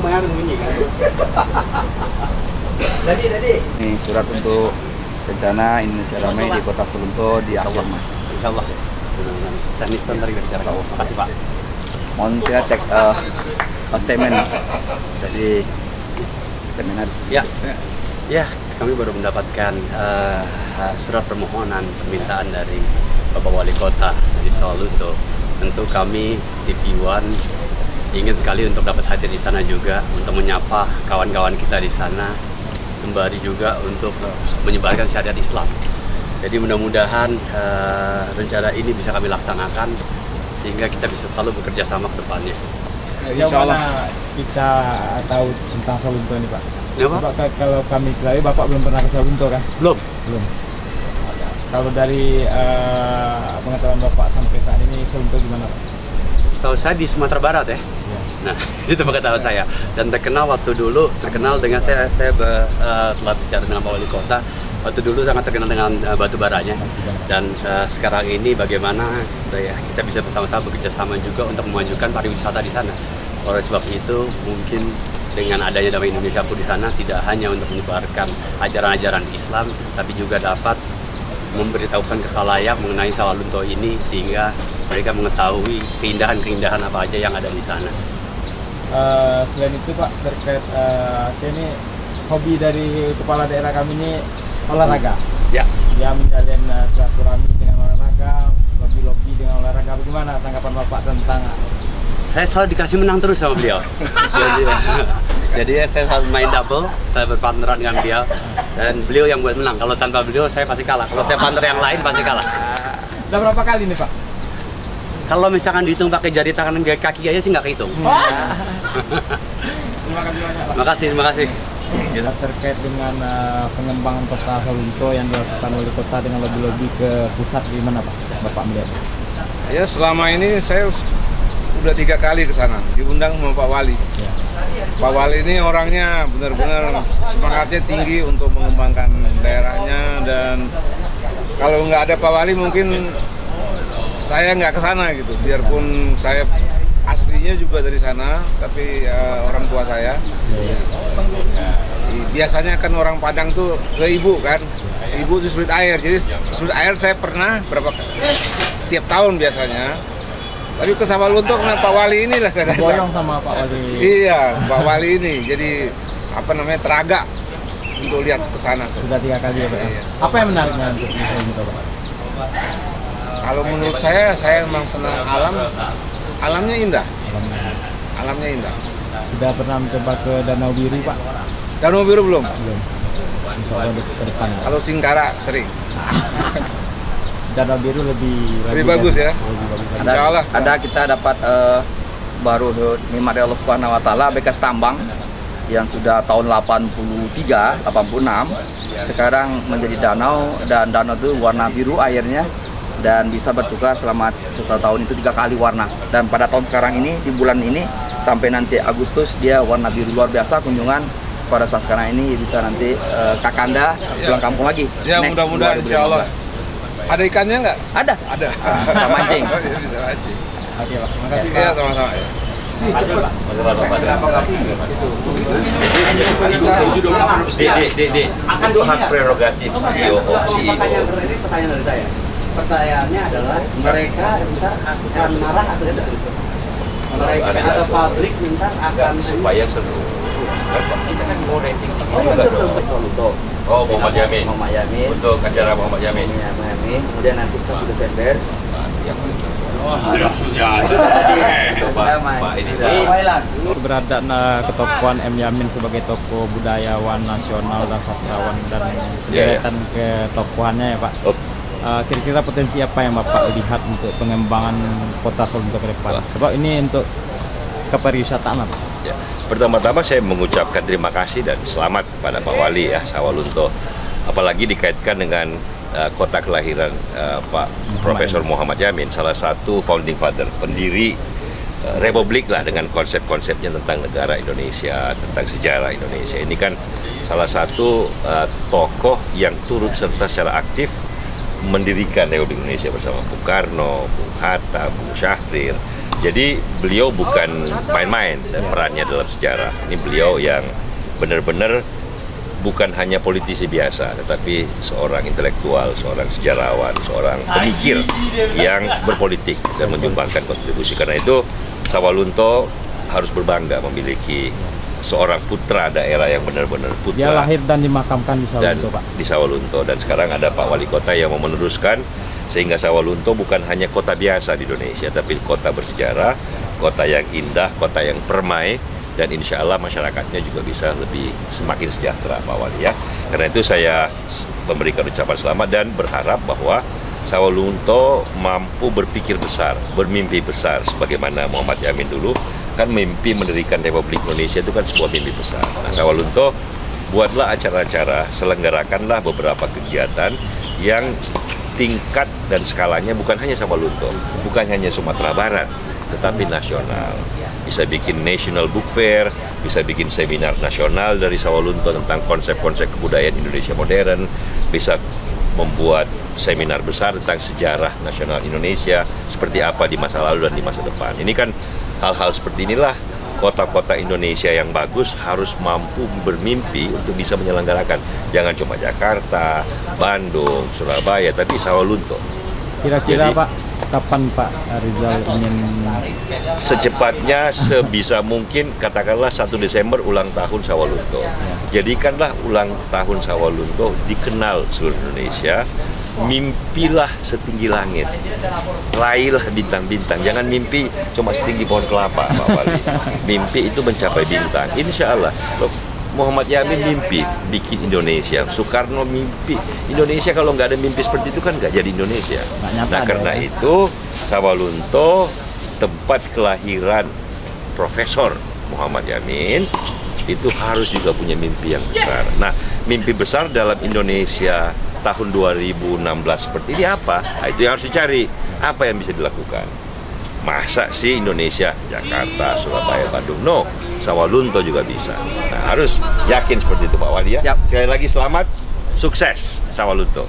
lumayan bunyi kan. Jadi. Ini surat untuk rencana Indonesia Ramai di Kota Solunto di akhir Mei. Insyaallah. Teknis ntar kita bicara. Makasih Pak. Mohon saya cek statement dari statement. Ya, kami baru mendapatkan surat permohonan permintaan dari Bapak Wali Kota dari Solunto. Tentu kami TV One ingin sekali untuk dapat hadir di sana juga untuk menyapa kawan-kawan kita di sana, sembari juga untuk menyebarkan syariat Islam. Jadi mudah-mudahan rencana ini bisa kami laksanakan sehingga kita bisa selalu bekerja sama ke depannya. Sejauh mana kita tahu tentang Solunto ini Pak? Ya, sebab kalau kami ketahui Bapak belum pernah ke Solunto kan? Belum. Kalau dari pengetahuan Bapak sampai saat ini Solunto gimana Pak? Setahu saya di Sumatera Barat ya. Nah, itu pengetahuan saya. Dan terkenal dengan saya telah bicara dengan Pak Wali Kota. Waktu dulu sangat terkenal dengan batu baranya. Dan sekarang ini bagaimana kita bisa bersama-sama bekerja sama juga untuk memajukan pariwisata di sana. Oleh sebab itu mungkin dengan adanya Damai Indonesia pun di sana tidak hanya untuk menyebarkan ajaran-ajaran Islam, tapi juga dapat memberitahukan ke khalayak mengenai Solunto ini sehingga mereka mengetahui keindahan-keindahan apa aja yang ada di sana. Selain itu Pak, terkait ini hobi dari kepala daerah kami ini olahraga. Ya. Dia menjalin silaturahmi dengan olahraga, lobby dengan olahraga. Bagaimana tanggapan Bapak tentang? Saya selalu dikasih menang terus sama beliau. Jadi saya selalu main double, saya berpartneran dengan beliau dan beliau yang buat menang. Kalau tanpa beliau saya pasti kalah. Kalau saya partner yang lain pasti kalah. Udah berapa kali nih Pak? Kalau misalkan dihitung pakai jari tangan dan kaki aja sih nggak kehitung. Terima kasih banyak Pak. Terima kasih. Terkait dengan pengembangan kota Solunto yang dilakukan oleh kota dengan lobby ke pusat, gimana Pak? Bapak melihat? Ya selama ini saya udah 3 kali ke sana, diundang sama Pak Wali. Ya. Pak Wali ini orangnya benar-benar semangatnya tinggi untuk mengembangkan daerahnya, dan kalau nggak ada Pak Wali mungkin saya nggak ke sana gitu. Biarpun saya aslinya juga dari sana, tapi orang tua saya. Biasanya kan orang Padang tuh ke ibu kan, ibu tuh sulit air. Jadi sulit air saya pernah tiap tahun biasanya. Tapi ke Solunto kena Pak Wali inilah saya datang. Boyong sama Pak Wali. Iya, Pak Wali ini. Jadi teraga untuk lihat ke sana. Sudah 3 kali ya Pak. Iya. Apa yang menariknya untuk Solunto Pak? Kalau menurut saya memang senang alam. Alamnya indah. Alamnya indah. Sudah pernah mencoba ke Danau Biru Pak? Danau Biru belum? Belum. Insya Allah ke depan. Kalau Singkara sering. Danau Biru lebih bagus ya. Lebih bagus. Ada kita dapat baru nikmat Allah Subhanahu Wa Taala bekas tambang yang sudah tahun 83, 86 sekarang menjadi danau, dan danau itu warna biru airnya dan bisa bertukar selama 1 tahun itu 3 kali warna, dan pada tahun sekarang ini di bulan ini sampai nanti Agustus dia warna biru luar biasa. Kunjungan pada saat sekarang ini bisa nanti Kakanda pulang kampung lagi. Ya mudah-mudahan insya Allah. Ada ikannya nggak? Ada. Bisa mancing. Bisa mancing. Oke Pak, makasih Pak. Iya sama-sama. Itu hak prerogatif CEO. Pertanyaan dari saya. Pertanyaannya adalah mereka akan marah atau tidak? Mereka atau pabrik minta akan Supaya seru. Kita kan mau rating juga dong. Solunto. Oh, Muhammad Yamin. Muhammad Yamin. Untuk acara Muhammad Yamin. Ya, Muhammad Yamin. Kemudian nanti 1 Desember. Keberadaan ketokohan M. Yamin sebagai tokoh budayawan nasional dan sastrawan dan sederetan ketokohannya ya Pak. Kira-kira potensi apa yang Bapak lihat untuk pengembangan kota Solunto ke depan? Sebab ini untuk kepariwisataan Pak. Ya. Pertama-tama saya mengucapkan terima kasih dan selamat kepada Pak Wali ya Solunto. Apalagi dikaitkan dengan kota kelahiran Pak Profesor Muhammad Yamin, salah satu founding father, pendiri republik lah dengan konsep-konsepnya tentang negara Indonesia, tentang sejarah Indonesia. Ini kan salah satu tokoh yang turut serta secara aktif mendirikan Republik Indonesia bersama Bung Karno, Bung Hatta, Bung Syahrir, Jadi beliau bukan main-main perannya dalam sejarah. Ini beliau yang benar-benar bukan hanya politisi biasa, tetapi seorang intelektual, seorang sejarawan, seorang pemikir yang berpolitik dan menyumbangkan kontribusi. Karena itu Sawalunto harus berbangga memiliki seorang putra daerah yang benar-benar putra. Dia lahir dan dimakamkan di Sawalunto, Pak. Di Sawalunto, dan sekarang ada Pak Wali Kota yang mau meneruskan, sehingga Sawalunto bukan hanya kota biasa di Indonesia, tapi kota bersejarah, kota yang indah, kota yang permai, dan insya Allah masyarakatnya juga bisa lebih semakin sejahtera, Pak Wali ya. Karena itu saya memberikan ucapan selamat dan berharap bahwa Sawalunto mampu berpikir besar, bermimpi besar, sebagaimana Muhammad Yamin dulu kan mimpi mendirikan Republik Indonesia itu kan sebuah mimpi besar. Nah, Sawalunto buatlah acara-acara, selenggarakanlah beberapa kegiatan yang tingkat dan skalanya bukan hanya Sawalunto, bukan hanya Sumatera Barat, tetapi nasional. Bisa bikin National Book Fair, bisa bikin seminar nasional dari Sawalunto tentang konsep-konsep kebudayaan Indonesia modern, bisa membuat seminar besar tentang sejarah nasional Indonesia, seperti apa di masa lalu dan di masa depan. Ini kan hal-hal seperti inilah kota-kota Indonesia yang bagus harus mampu bermimpi untuk bisa menyelenggarakan. Jangan cuma Jakarta, Bandung, Surabaya, tapi Sawalunto. Kira-kira Pak, kapan Pak Rizal ingin? Secepatnya, sebisa mungkin, katakanlah 1 Desember ulang tahun Sawalunto. Jadikanlah ulang tahun Sawalunto dikenal seluruh Indonesia. Mimpilah setinggi langit, raihlah bintang-bintang. Jangan mimpi cuma setinggi pohon kelapa, Pak Wali. Mimpi itu mencapai bintang. Insya Allah. Muhammad Yamin mimpi bikin Indonesia. Soekarno mimpi Indonesia. Kalau nggak ada mimpi seperti itu kan nggak jadi Indonesia. Nah, karena itu Sawalunto tempat kelahiran Profesor Muhammad Yamin itu harus juga punya mimpi yang besar. Nah, mimpi besar dalam Indonesia tahun 2016 seperti ini apa? Nah, itu yang harus dicari. Apa yang bisa dilakukan? Masa sih Indonesia, Jakarta, Surabaya, Bandung? No, Sawalunto juga bisa. Nah, harus yakin seperti itu Pak Wali ya. Siap. Sekali lagi selamat, sukses Sawalunto.